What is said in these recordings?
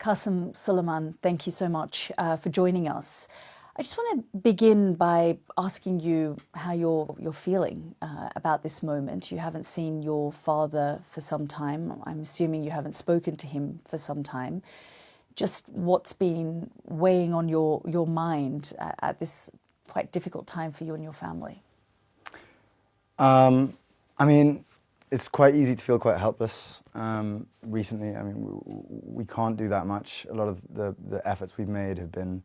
Qasem Suleiman, thank you so much for joining us. I just want to begin by asking you how you're feeling about this moment. You haven't seen your father for some time. I'm assuming you haven't spoken to him for some time. Just what's been weighing on your mind at this quite difficult time for you and your family? I mean, it's quite easy to feel quite helpless recently. I mean, we can't do that much. A lot of the efforts we've made have been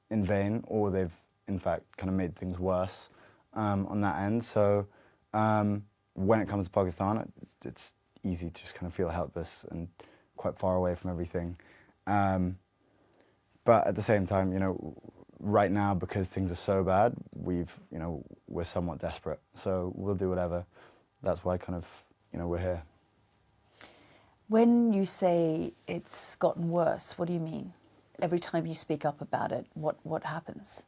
in vain, or they've in fact kind of made things worse on that end. So when it comes to Pakistan, it's easy to just kind of feel helpless and quite far away from everything. But at the same time, right now, because things are so bad, we're somewhat desperate. So we'll do whatever. That's why kind of, we're here. When you say it's gotten worse, what do you mean? Every time you speak up about it, what happens?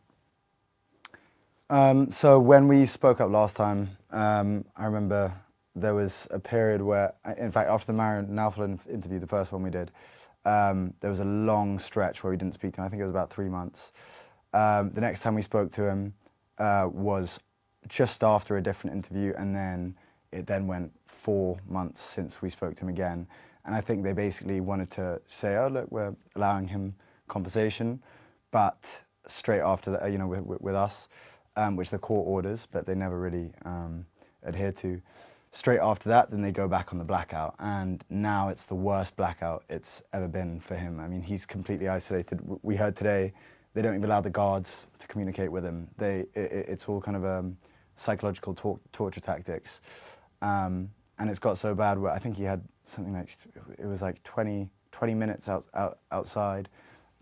So when we spoke up last time, I remember there was a period where, in fact, after the Marion Naufel interview, the first one we did, there was a long stretch where we didn't speak to him. I think it was about 3 months. The next time we spoke to him was just after a different interview, and then it went 4 months since we spoke to him again. And I think they basically wanted to say, oh, look, we're allowing him conversation, but straight after that, with us, which the court orders, but they never really adhere to. Straight after that, then they go back on the blackout, and now it's the worst blackout it's ever been for him. I mean, he's completely isolated. We heard today they don't even allow the guards to communicate with him. It's all kind of psychological torture tactics, and it's got so bad where I think he had something like, it was like 20 minutes outside,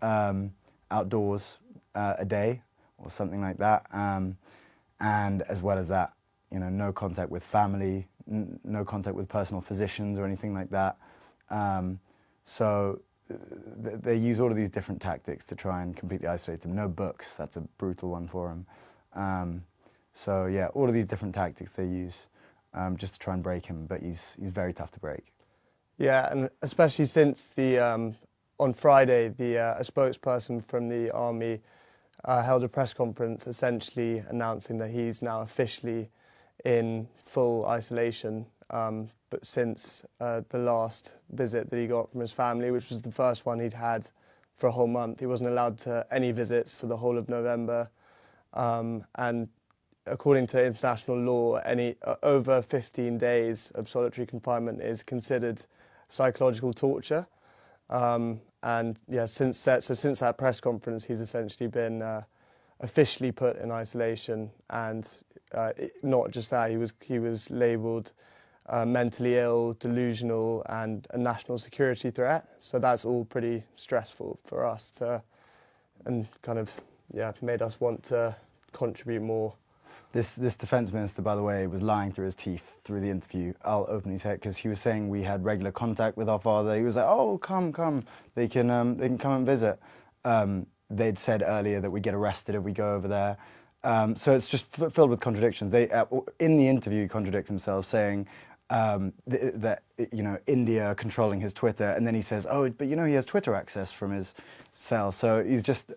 outdoors a day or something like that, and as well as that, no contact with family, no contact with personal physicians or anything like that. So they use all of these different tactics to try and completely isolate him. No books, that's a brutal one for him. So yeah, all of these different tactics they use just to try and break him, but he's very tough to break. Yeah, and especially since on Friday, a spokesperson from the army held a press conference essentially announcing that he's now officially in full isolation. But since the last visit that he got from his family, which was the first one he'd had for a whole month, he wasn't allowed to any visits for the whole of November. And according to international law, any over 15 days of solitary confinement is considered psychological torture. And yeah, since that press conference, he's essentially been officially put in isolation, and not just that, he was labelled mentally ill, delusional, and a national security threat. So that's all pretty stressful for us and kind of made us want to contribute more. This defence minister, by the way, was lying through his teeth through the interview. I'll openly say it, because he was saying we had regular contact with our father. He was like, "Oh, come, they can come and visit." They'd said earlier that we get arrested if we go over there. So it's just filled with contradictions. They in the interview contradict themselves, saying that India are controlling his Twitter, and then he says, "Oh, but he has Twitter access from his cell." So he's just.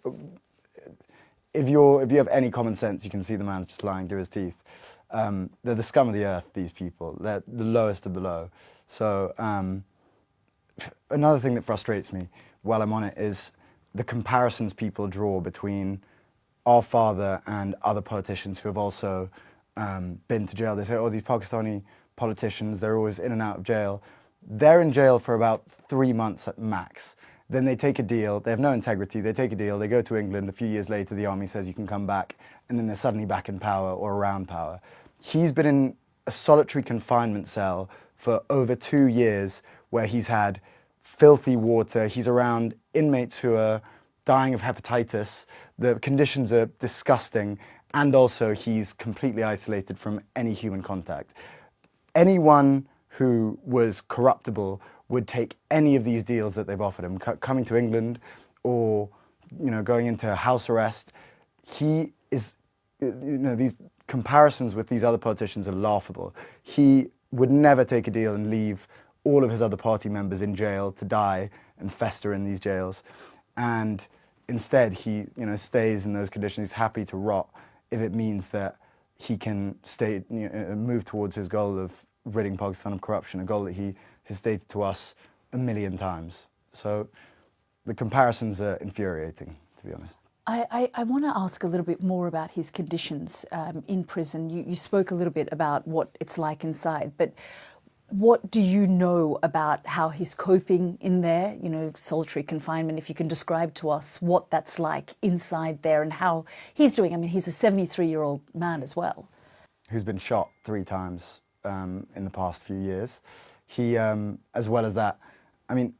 If you have any common sense, you can see the man's just lying through his teeth. They're the scum of the earth, these people. They're the lowest of the low. So another thing that frustrates me while I'm on it is the comparisons people draw between our father and other politicians who have also been to jail. They say, oh, these Pakistani politicians, they're always in and out of jail. They're in jail for about 3 months at max. Then they take a deal, they have no integrity, they take a deal, they go to England, a few years later the army says you can come back, and then they're suddenly back in power or around power. He's been in a solitary confinement cell for over 2 years where he's had filthy water, he's around inmates who are dying of hepatitis, the conditions are disgusting, and also he's completely isolated from any human contact. Anyone who was corruptible would take any of these deals that they've offered him, coming to England or going into house arrest. He is, these comparisons with these other politicians are laughable. He would never take a deal and leave all of his other party members in jail to die and fester in these jails. And instead, he stays in those conditions. He's happy to rot if it means that he can move towards his goal of ridding Pakistan of corruption, a goal that he has stated to us a million times. So the comparisons are infuriating, to be honest. I want to ask a little bit more about his conditions in prison. You spoke a little bit about what it's like inside, but what do you know about how he's coping in there, solitary confinement? If you can describe to us what that's like inside there and how he's doing. I mean, he's a 73-year-old man as well. Who's been shot 3 times in the past few years. He, as well as that, I mean,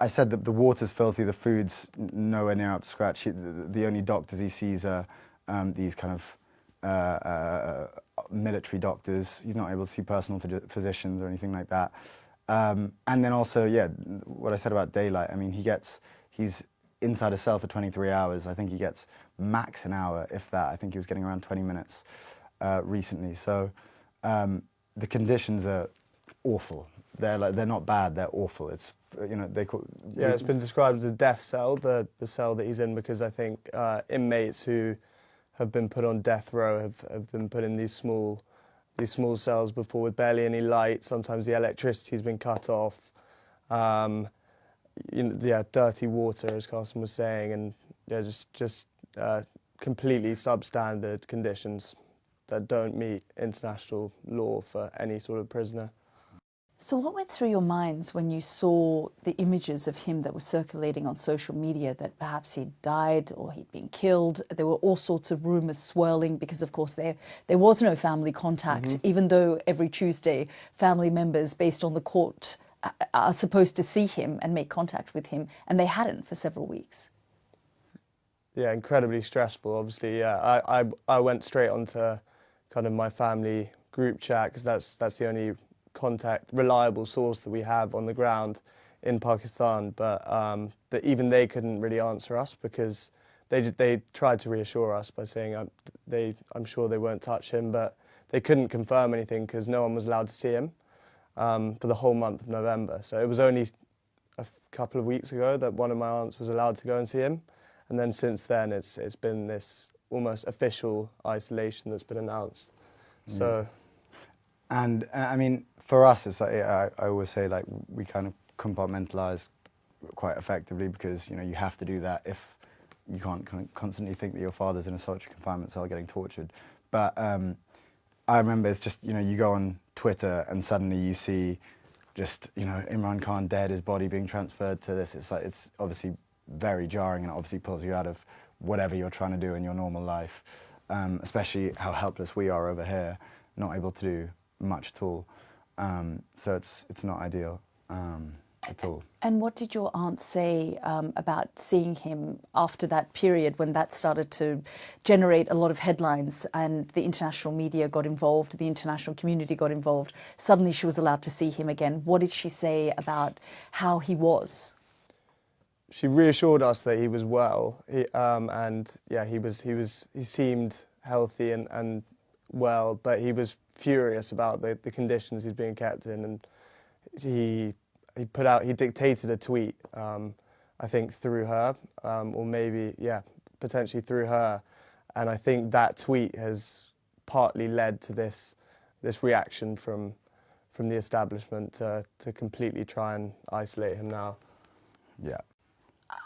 I said that the water's filthy, the food's nowhere near up to scratch. The only doctors he sees are these kind of military doctors. He's not able to see personal physicians or anything like that. And then also, yeah, what I said about daylight. I mean, he's inside a cell for 23 hours. I think he gets max an hour, if that. I think he was getting around 20 minutes recently. So the conditions are awful. They're not bad. They're awful. It's it's been described as a death cell, the cell that he's in, because I think inmates who have been put on death row have been put in these small cells before with barely any light. Sometimes the electricity's been cut off. Dirty water, as Carson was saying, and just completely substandard conditions that don't meet international law for any sort of prisoner. So what went through your minds when you saw the images of him that were circulating on social media, that perhaps he'd died or he'd been killed? There were all sorts of rumours swirling because, of course, there was no family contact, even though every Tuesday family members, based on the court, are supposed to see him and make contact with him, and they hadn't for several weeks. Yeah, incredibly stressful, obviously. Yeah, I went straight onto kind of my family group chat, because that's the only reliable source that we have on the ground in Pakistan, but even they couldn't really answer us, because they tried to reassure us by saying I'm sure they won't touch him, but they couldn't confirm anything because no one was allowed to see him for the whole month of November. So it was only a couple of weeks ago that one of my aunts was allowed to go and see him, and then since then it's been this almost official isolation that's been announced. So, and I mean, for us, it's like, I always say, like, we kind of compartmentalise quite effectively, because you have to do that if you can't constantly think that your father's in a solitary confinement cell getting tortured. But I remember it's just you go on Twitter and suddenly you see just Imran Khan dead, his body being transferred to this. It's like, it's obviously very jarring, and it obviously pulls you out of whatever you're trying to do in your normal life, especially how helpless we are over here, not able to do much at all. So it's not ideal at all. And what did your aunt say about seeing him after that period, when that started to generate a lot of headlines and the international media got involved, the international community got involved? Suddenly she was allowed to see him again. What did she say about how he was? She reassured us that he was well, and yeah, he seemed healthy and well, but he was furious about the conditions he's being kept in, and he dictated a tweet, I think through her, or maybe, yeah, potentially through her, and I think that tweet has partly led to this reaction from the establishment to completely try and isolate him now. Yeah.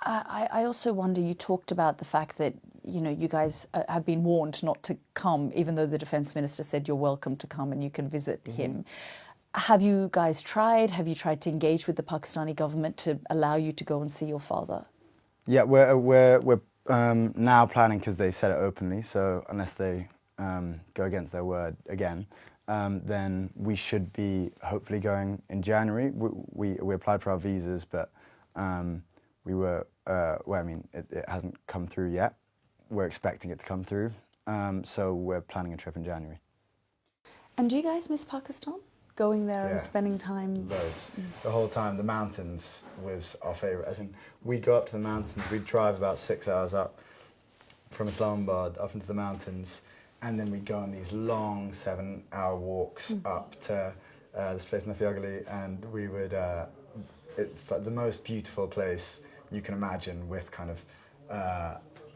I also wonder, you talked about the fact that, you guys have been warned not to come, even though the Defence Minister said you're welcome to come and you can visit him. Have you guys tried? Have you tried to engage with the Pakistani government to allow you to go and see your father? Yeah, we're now planning, because they said it openly, so unless they go against their word again, then we should be hopefully going in January. We applied for our visas, but we were, it hasn't come through yet. We're expecting it to come through, so we're planning a trip in January. And do you guys miss Pakistan? Going there and spending time? Loads. The whole time. The mountains was our favourite. As in, we'd go up to the mountains, we'd drive about 6 hours up from Islamabad up into the mountains, and then we'd go on these long 7-hour walks up to this place, Nathiagali, and we would it's like the most beautiful place you can imagine, with kind of,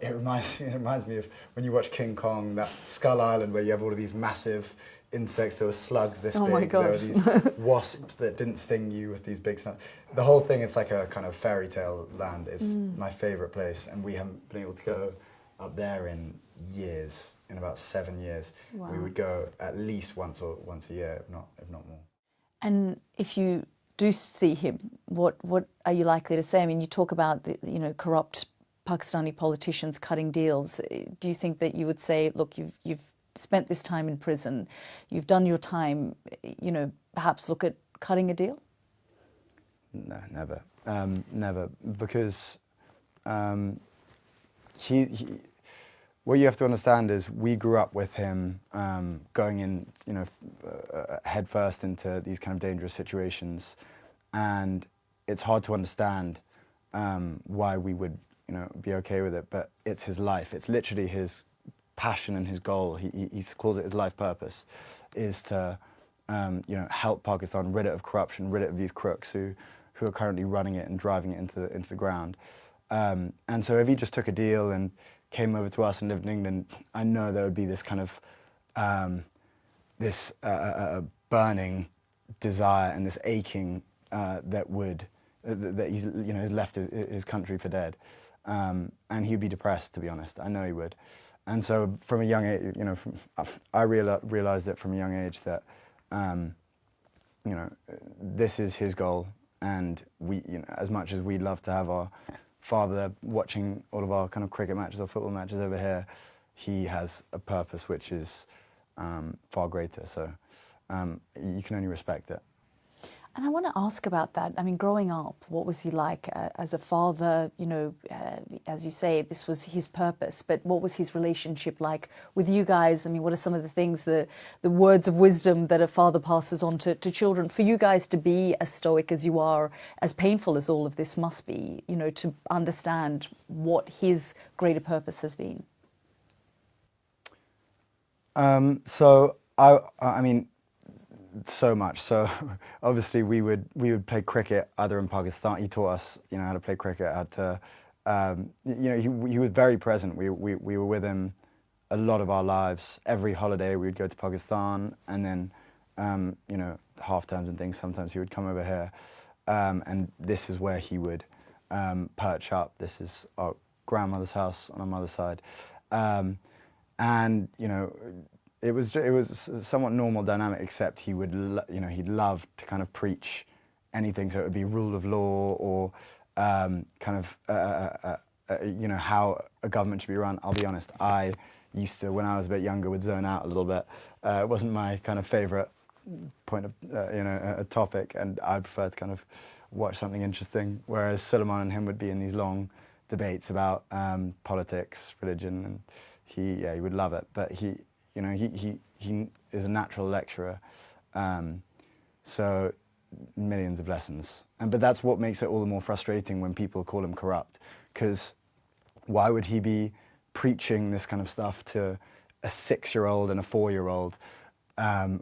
it reminds me of when you watch King Kong, that Skull Island where you have all of these massive insects. There were slugs this Oh big. my There were gosh. these wasps that didn't sting you with these big snakes. The whole thing, it's like a kind of fairy tale land. It's my favourite place, and we haven't been able to go up there in years. In about 7 years, Wow. we would go at least once a year, if not more. And if you do see him, what are you likely to say? I mean, you talk about the, you know, corrupt Pakistani politicians cutting deals. Do you think that you would say, look, you've spent this time in prison, you've done your time, you know, perhaps look at cutting a deal? No, never, never, because what you have to understand is we grew up with him going in, you know, head first into these kind of dangerous situations, and it's hard to understand why we would, you know, be okay with it. But it's his life. It's literally his passion and his goal. He calls it his life purpose, is to you know, help Pakistan rid it of corruption, rid it of these crooks who are currently running it and driving it into the ground. And so if he just took a deal and came over to us and lived in England, I know there would be this kind of this burning desire and this aching that he's, you know, has left his country for dead, and he'd be depressed, to be honest. I know he would. And so from a young age, you know, I realized it from a young age that you know, this is his goal, and we, you know, as much as we'd love to have our father watching all of our kind of cricket matches or football matches over here, he has a purpose which is far greater. So you can only respect it. And I want to ask about that. I mean, growing up, what was he like as a father? You know, as you say, this was his purpose, but what was his relationship like with you guys? I mean, what are some of the things, the words of wisdom that a father passes on to children? For you guys to be as stoic as you are, as painful as all of this must be, you know, to understand what his greater purpose has been. So I mean, so much. So obviously we would play cricket either in Pakistan. He taught us, you know, how to play cricket, how to, you know, he was very present. We were with him a lot of our lives. Every holiday we would go to Pakistan, and then, you know, half terms and things, sometimes he would come over here. And this is where he would perch up. This is our grandmother's house on our mother's side. And, you know, it was a somewhat normal dynamic, except he would, you know, he'd love to kind of preach anything. So it would be rule of law or kind of, you know, how a government should be run. I'll be honest, I used to, when I was a bit younger, would zone out a little bit. It wasn't my kind of favourite point of, you know, a topic, and I'd prefer to kind of watch something interesting. Whereas Suleiman and him would be in these long debates about politics, religion, and he would love it. But he, you know, he is a natural lecturer, so millions of lessons. But that's what makes it all the more frustrating when people call him corrupt, because why would he be preaching this kind of stuff to a 6-year-old and a 4-year-old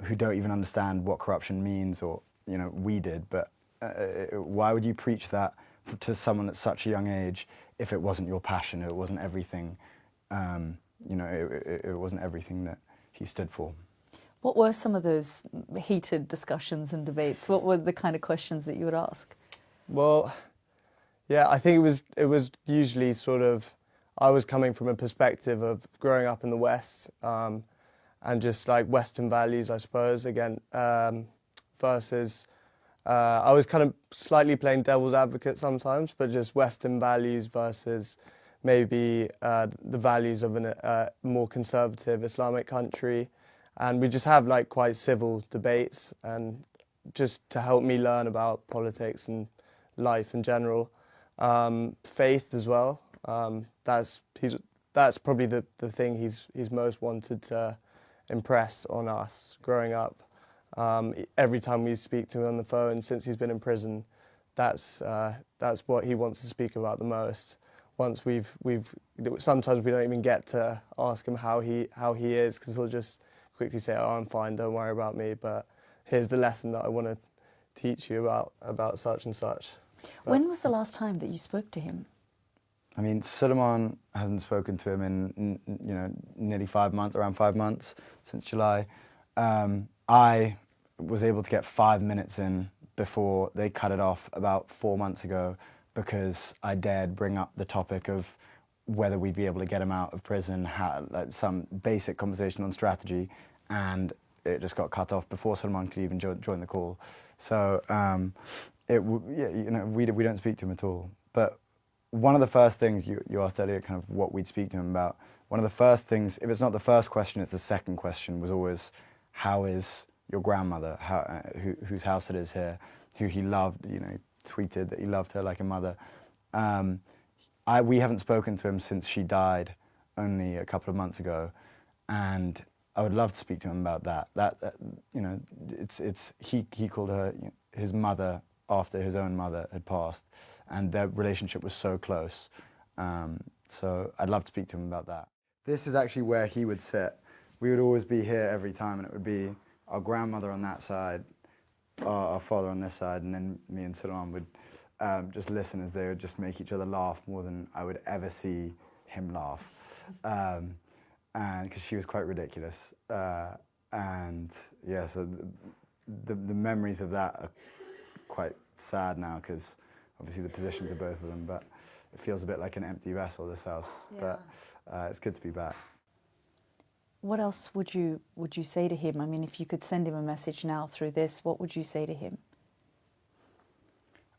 who don't even understand what corruption means, or, you know, we did, but why would you preach that to someone at such a young age if it wasn't your passion, if it wasn't everything, you know, it wasn't everything that he stood for? What were some of those heated discussions and debates? What were the kind of questions that you would ask? Well, yeah, I think it was usually sort of, I was coming from a perspective of growing up in the West, and just like Western values, I suppose, again, versus, I was kind of slightly playing devil's advocate sometimes, but just Western values versus maybe the values of a more conservative Islamic country. And we just have like quite civil debates, and just to help me learn about politics and life in general. Faith as well. That's probably the thing he's most wanted to impress on us growing up. Every time we speak to him on the phone since he's been in prison, that's what he wants to speak about the most. Once sometimes we don't even get to ask him how he is, because he'll just quickly say, "Oh, I'm fine, don't worry about me, but here's the lesson that I want to teach you about such and such." When was the last time that you spoke to him? I mean, Suleiman hasn't spoken to him in, nearly 5 months, around 5 months, since July. I was able to get 5 minutes in before they cut it off about 4 months ago, because I dared bring up the topic of whether we'd be able to get him out of prison, like some basic conversation on strategy, and it just got cut off before Suleiman could even join the call. So, we don't speak to him at all. But one of the first things you asked earlier, kind of what we'd speak to him about, one of the first things, if it's not the first question, it's the second question, was always, how is your grandmother, whose house it is here, who he loved, tweeted that he loved her like a mother. We haven't spoken to him since she died only a couple of months ago, and I would love to speak to him about that. He called her his mother after his own mother had passed, and their relationship was so close. So I'd love to speak to him about that. This is actually where he would sit. We would always be here every time, and it would be our grandmother on that side, our father on this side, and then me and Suleiman would just listen as they would just make each other laugh more than I would ever see him laugh. And because she was quite ridiculous. And yeah, so the memories of that are quite sad now, because obviously the positions of both of them, but it feels a bit like an empty vessel, this house. Yeah. But it's good to be back. What else would you say to him? I mean, if you could send him a message now through this, what would you say to him?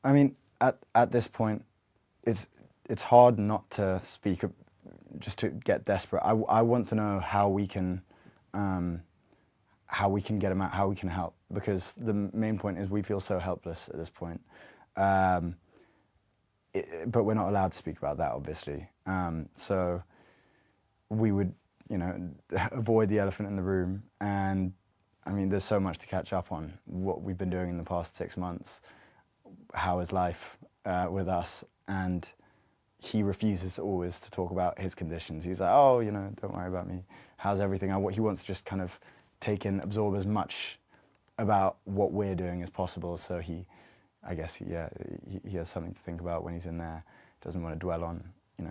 I mean, at this point, it's hard not to speak, just to get desperate. I want to know how we can get him out, how we can help, because the main point is we feel so helpless at this point. But we're not allowed to speak about that, obviously. So we would, avoid the elephant in the room. And I mean, there's so much to catch up on. What we've been doing in the past 6 months, how is life with us? And he refuses always to talk about his conditions. He's like, oh, don't worry about me. How's everything? He wants to just kind of absorb as much about what we're doing as possible. So he has something to think about when he's in there. Doesn't want to dwell on,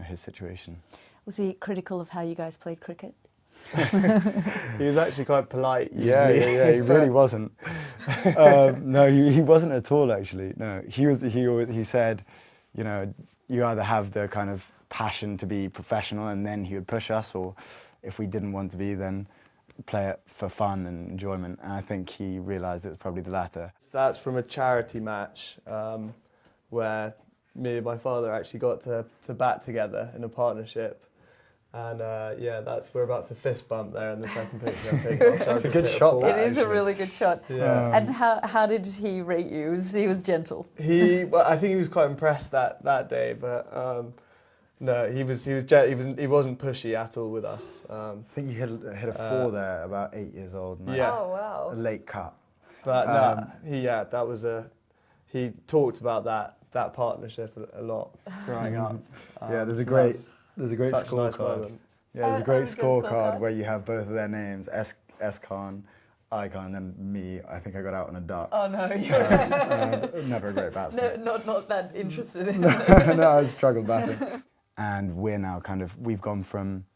his situation. Was he critical of how you guys played cricket? He was actually quite polite. Yeah, he really wasn't. No, he wasn't at all, actually. No, he said, you either have the kind of passion to be professional, and then he would push us, or if we didn't want to be, then play it for fun and enjoyment. And I think he realised it was probably the latter. That's from a charity match where me and my father actually got to bat together in a partnership. And we're about to fist bump there in the second picture. I think it's a good shot. It is a really good shot. Yeah. And how did he rate you? He was gentle. I think he was quite impressed that day, but no, he wasn't pushy at all with us. I think he hit a 4 there, about 8 years old. Yeah. Oh wow. A late cut. But he talked about that partnership a lot growing up. There's a great scorecard. Nice, yeah, there's a great scorecard where you have both of their names, S Khan, I Khan, and then me. I think I got out on a duck. Oh no, never a great batsman. No, not that interested in. No, I struggled batting. And we're now we've gone from,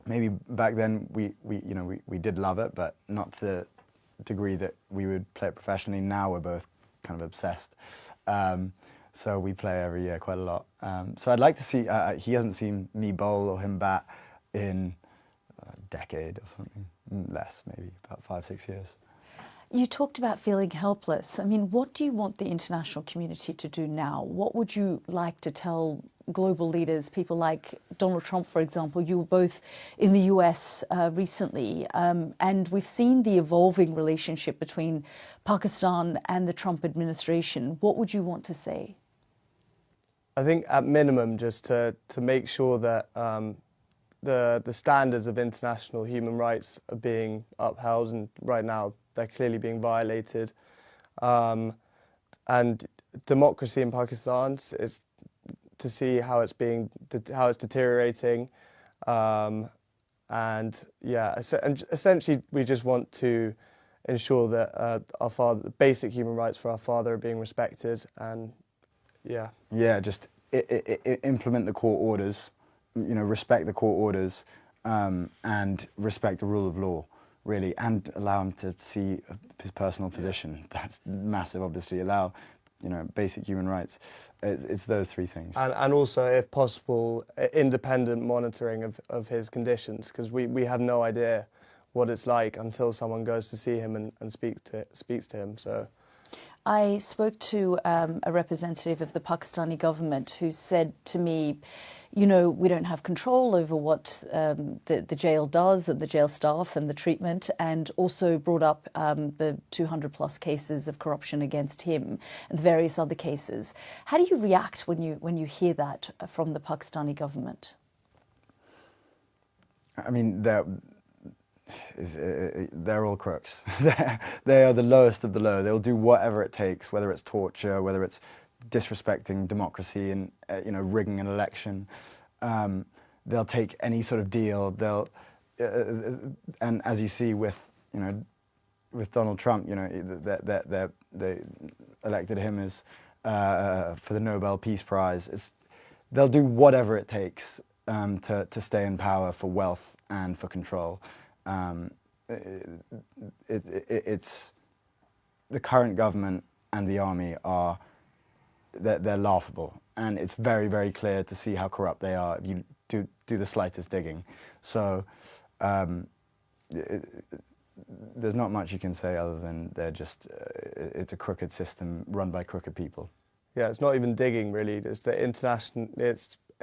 maybe back then we did love it, but not to the degree that we would play it professionally. Now we're both kind of obsessed. So we play every year quite a lot. So I'd like to see, he hasn't seen me bowl or him bat in a decade or something, less maybe, about 5-6 years. You talked about feeling helpless. I mean, what do you want the international community to do now? What would you like to tell global leaders, people like Donald Trump, for example? You were both in the US recently, and we've seen the evolving relationship between Pakistan and the Trump administration. What would you want to say? I think at minimum, just to make sure that the standards of international human rights are being upheld, and right now they're clearly being violated. And democracy in Pakistan is to see how it's deteriorating, and essentially we just want to ensure that the basic human rights for our father are being respected, and Yeah, just implement the court orders, respect the court orders, and respect the rule of law, really, and allow him to see his personal physician. That's massive, obviously. Allow, basic human rights. It's those three things. And also, if possible, independent monitoring of his conditions, because we have no idea what it's like until someone goes to see him and speaks to him. So, I spoke to a representative of the Pakistani government who said to me, we don't have control over what the jail does and the jail staff and the treatment, and also brought up the 200 plus cases of corruption against him and various other cases. How do you react when you hear that from the Pakistani government? I mean, they're all crooks. They are the lowest of the low. They'll do whatever it takes, whether it's torture, whether it's disrespecting democracy and rigging an election. They'll take any sort of deal. And as you see with Donald Trump, they elected him as for the Nobel Peace Prize. They'll do whatever it takes to stay in power for wealth and for control. It's the current government and the army they're laughable, and it's very, very clear to see how corrupt they are if you do the slightest digging. So there's not much you can say other than they're just it's a crooked system run by crooked people. Yeah, it's not even digging really. It's the international.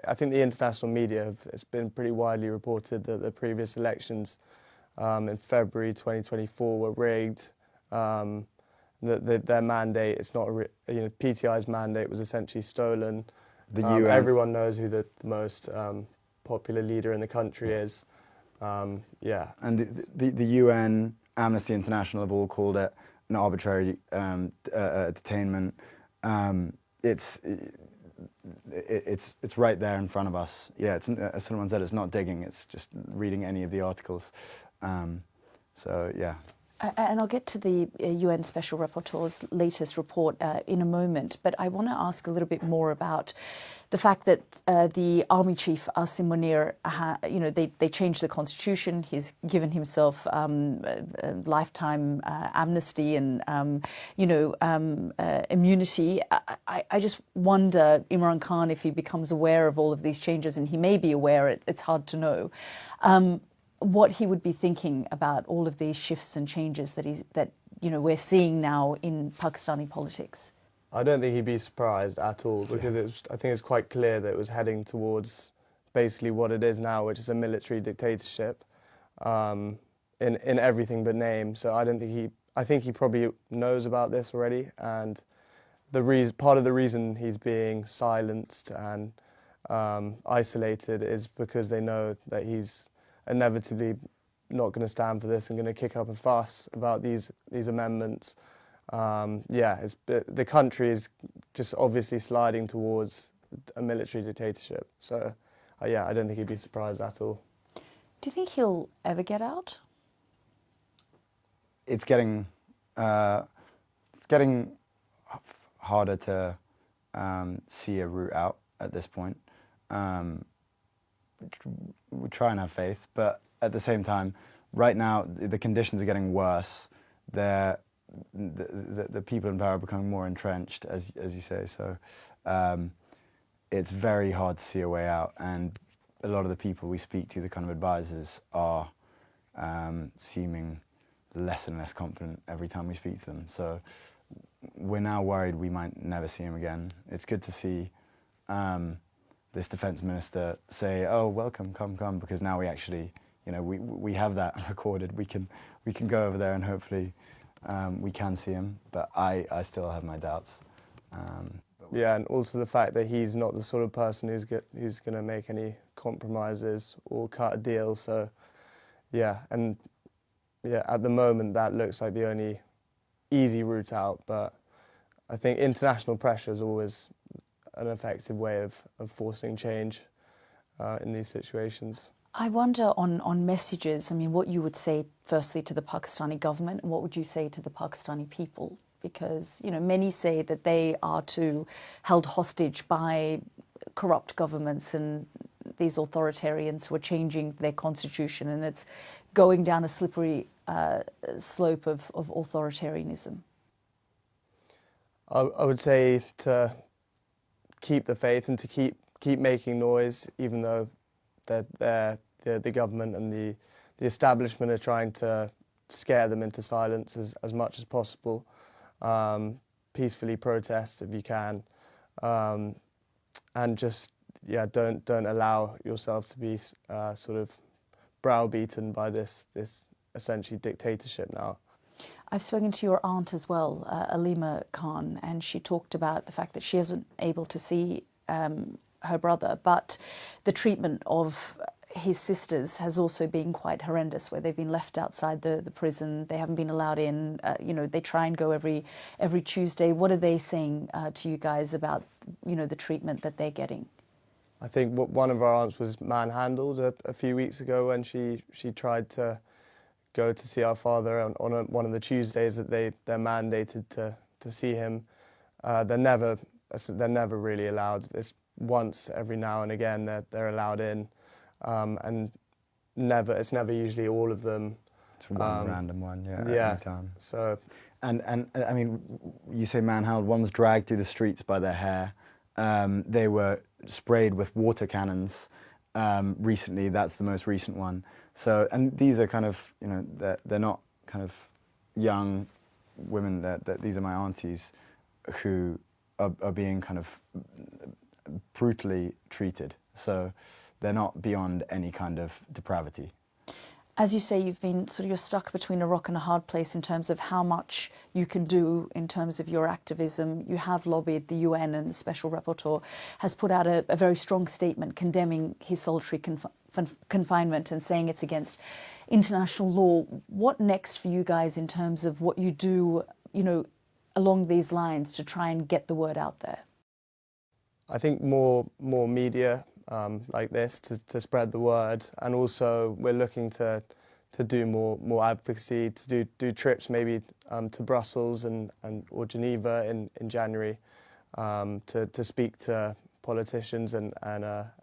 I think the international media it's been pretty widely reported that the previous elections in February 2024 were rigged. Their mandate, it's not PTI's mandate was essentially stolen. The UN. Everyone knows who the most popular leader in the country is. Yeah, and the UN, Amnesty International have all called it an arbitrary detainment. It's right there in front of us. Yeah, as someone said, it's not digging. It's just reading any of the articles. So yeah. And I'll get to the UN Special Rapporteur's latest report in a moment, but I want to ask a little bit more about the fact that the Army Chief, Asim Munir, they changed the constitution. He's given himself a lifetime amnesty and, immunity. I just wonder, Imran Khan, if he becomes aware of all of these changes, and he may be aware, it's hard to know, what he would be thinking about all of these shifts and changes that we're seeing now in Pakistani politics. I don't think he'd be surprised at all, because I think it's quite clear that it was heading towards basically what it is now, which is a military dictatorship in everything but name. So I think he probably knows about this already, and part of the reason he's being silenced and isolated is because they know that he's inevitably not going to stand for this and going to kick up a fuss about these amendments. The country is just obviously sliding towards a military dictatorship. So, I don't think he'd be surprised at all. Do you think he'll ever get out? It's getting harder to see a route out at this point. We try and have faith, but at the same time, right now the conditions are getting worse. The people in power are becoming more entrenched, as you say. So it's very hard to see a way out, and a lot of the people we speak to, the kind of advisors, are seeming less and less confident every time we speak to them. So we're now worried we might never see him again. It's good to see this defense minister say, "Oh, welcome, come," because now we actually, we have that recorded. We can go over there and hopefully we can see him. But I still have my doubts. And also the fact that he's not the sort of person who's going to make any compromises or cut a deal. So, at the moment that looks like the only easy route out. But I think international pressure is always an effective way of forcing change in these situations. I wonder on messages, what you would say firstly to the Pakistani government, and what would you say to the Pakistani people? Because, you know, many say that they are too held hostage by corrupt governments and these authoritarians who are changing their constitution, and it's going down a slippery slope of authoritarianism. I would say to keep the faith and to keep making noise, even though the government and the establishment are trying to scare them into silence as much as possible. Peacefully protest if you can, and just don't allow yourself to be sort of browbeaten by this essentially dictatorship now. I've spoken to your aunt as well, Imran Khan, and she talked about the fact that she isn't able to see her brother, but the treatment of his sisters has also been quite horrendous, where they've been left outside the prison. They haven't been allowed in. You know, they try and go every Tuesday. What are they saying to you guys about, you know, the treatment that they're getting? I think one of our aunts was manhandled a few weeks ago when she tried to go to see our father on one of the Tuesdays that they're mandated to see him. They're never really allowed. It's once every now and again they're allowed in. And it's never usually all of them. It's one random one, at any time. So, and I mean, you say manhandled. One was dragged through the streets by their hair. They were sprayed with water cannons recently. That's the most recent one. So, and these are kind of, you know, they're not kind of young women. These are my aunties who are being kind of brutally treated. So they're not beyond any kind of depravity. As you say, you're stuck between a rock and a hard place in terms of how much you can do in terms of your activism. You have lobbied the UN, and the Special Rapporteur has put out a very strong statement condemning his solitary confinement and saying it's against international law. What next for you guys in terms of what you do, you know, along these lines to try and get the word out there? I think more media like this to spread the word, and also we're looking to do more advocacy, to do trips maybe to Brussels or Geneva in January to speak to politicians and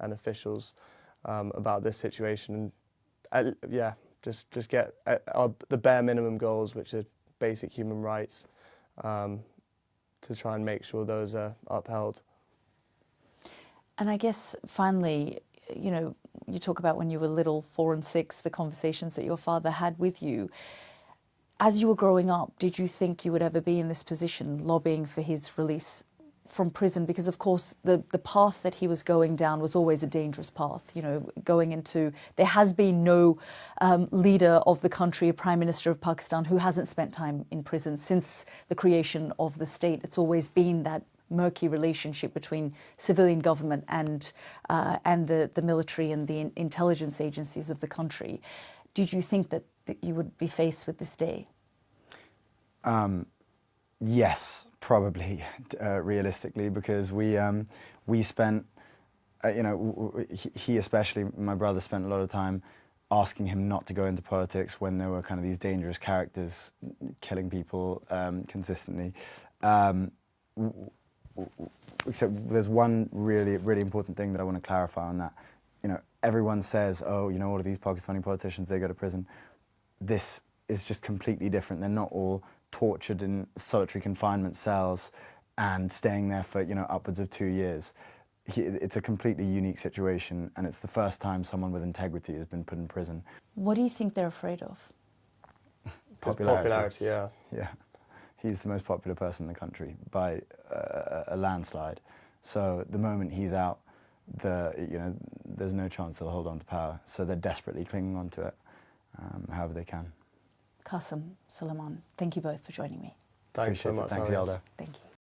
officials about this situation. And just get the bare minimum goals, which are basic human rights, to try and make sure those are upheld. And I guess finally, you know, you talk about when you were little, 4 and 6, the conversations that your father had with you. As you were growing up, did you think you would ever be in this position, lobbying for his release from prison? Because, of course, the path that he was going down was always a dangerous path, you know, going into... There has been no leader of the country, a Prime Minister of Pakistan, who hasn't spent time in prison since the creation of the state. It's always been that murky relationship between civilian government and the military and the intelligence agencies of the country. Did you think that you would be faced with this day? Yes, probably, realistically, because we spent, you know, he especially, my brother, spent a lot of time asking him not to go into politics when there were kind of these dangerous characters killing people consistently. Except there's one really important thing that I want to clarify on that. You know, everyone says, oh, you know, all of these Pakistani politicians, they go to prison. This is just completely different. They're not all tortured in solitary confinement cells and staying there for, you know, upwards of 2 years. It's a completely unique situation, and it's the first time someone with integrity has been put in prison. What do you think they're afraid of? Popularity, yeah. Yeah. He's the most popular person in the country by a landslide. So the moment he's out, there's no chance they'll hold on to power. So they're desperately clinging on to it, however they can. Qasim, Suleiman, thank you both for joining me. Thanks so much. Thanks, Yalda. Thank you.